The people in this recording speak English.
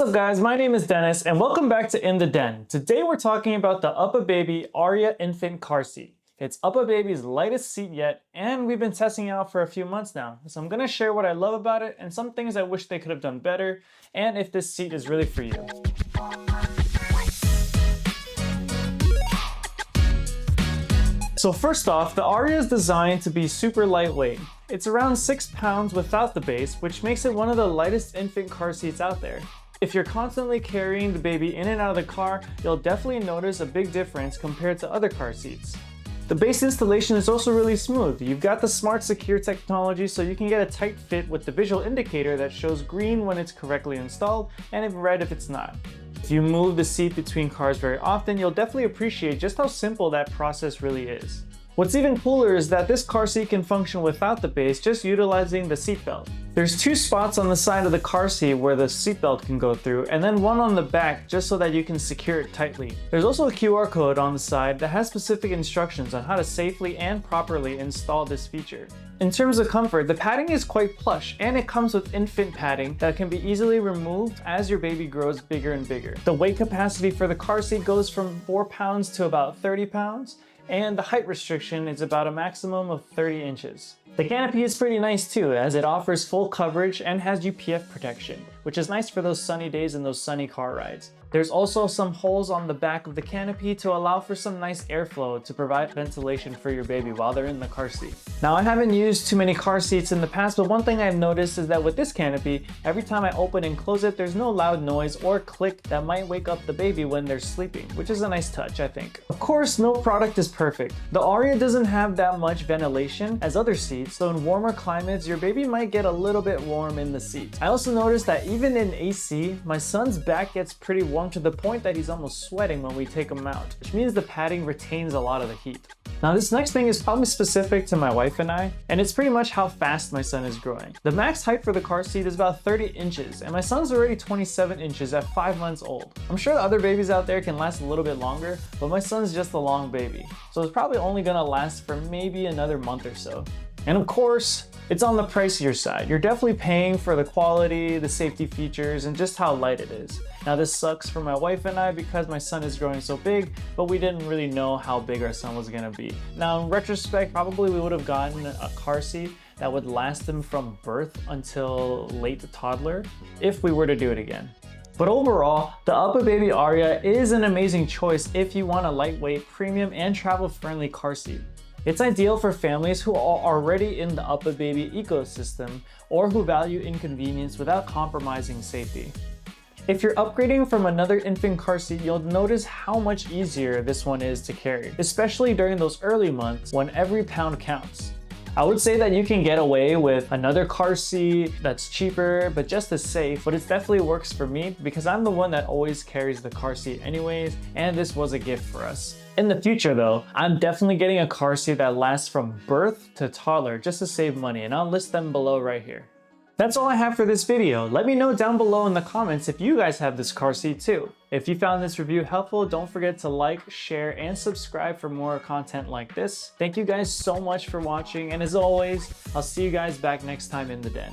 What's up guys, my name is Dennis and welcome back to In the Den. Today we're talking about the UPPAbaby Aria infant car seat. It's UPPAbaby's lightest seat yet and we've been testing it out for a few months now. So I'm going to share what I love about it and some things I wish they could have done better and if this seat is really for you. So first off, the Aria is designed to be super lightweight. It's around 6 pounds without the base, which makes it one of the lightest infant car seats out there. If you're constantly carrying the baby in and out of the car, you'll definitely notice a big difference compared to other car seats. The base installation is also really smooth. You've got the Smart Secure technology so you can get a tight fit with the visual indicator that shows green when it's correctly installed and red if it's not. If you move the seat between cars very often, you'll definitely appreciate just how simple that process really is. What's even cooler is that this car seat can function without the base, just utilizing the seatbelt. There's 2 spots on the side of the car seat where the seatbelt can go through, and then one on the back just so that you can secure it tightly. There's also a QR code on the side that has specific instructions on how to safely and properly install this feature. In terms of comfort, the padding is quite plush and it comes with infant padding that can be easily removed as your baby grows bigger and bigger. The weight capacity for the car seat goes from 4 pounds to about 30 pounds. And the height restriction is about a maximum of 30 inches. The canopy is pretty nice too, as it offers full coverage and has UPF protection, which is nice for those sunny days and those sunny car rides. There's also some holes on the back of the canopy to allow for some nice airflow to provide ventilation for your baby while they're in the car seat. Now, I haven't used too many car seats in the past, but one thing I've noticed is that with this canopy, every time I open and close it, there's no loud noise or click that might wake up the baby when they're sleeping, which is a nice touch, I think. Of course, no product is perfect. The Aria doesn't have that much ventilation as other seats, so in warmer climates, your baby might get a little bit warm in the seat. I also noticed that even in AC, my son's back gets pretty warm to the point that he's almost sweating when we take him out, which means the padding retains a lot of the heat. Now this next thing is probably specific to my wife and I, and it's pretty much how fast my son is growing. The max height for the car seat is about 30 inches, and my son's already 27 inches at 5 months old. I'm sure the other babies out there can last a little bit longer, but my son's just a long baby, so it's probably only gonna last for maybe another month or so. And of course, it's on the pricier side. You're definitely paying for the quality, the safety features, and just how light it is. Now this sucks for my wife and I because my son is growing so big, but we didn't really know how big our son was gonna be. Now in retrospect, probably we would have gotten a car seat that would last him from birth until late toddler if we were to do it again. But overall, the UPPAbaby Aria is an amazing choice if you want a lightweight, premium, and travel-friendly car seat. It's ideal for families who are already in the UPPAbaby ecosystem or who value inconvenience without compromising safety. If you're upgrading from another infant car seat, you'll notice how much easier this one is to carry, especially during those early months when every pound counts. I would say that you can get away with another car seat that's cheaper but just as safe, but it definitely works for me because I'm the one that always carries the car seat anyways, and this was a gift for us. In the future though, I'm definitely getting a car seat that lasts from birth to toddler just to save money, and I'll list them below right here. That's all I have for this video. Let me know down below in the comments if you guys have this car seat too. If you found this review helpful, don't forget to like, share, and subscribe for more content like this. Thank you guys so much for watching, and as always, I'll see you guys back next time in the den.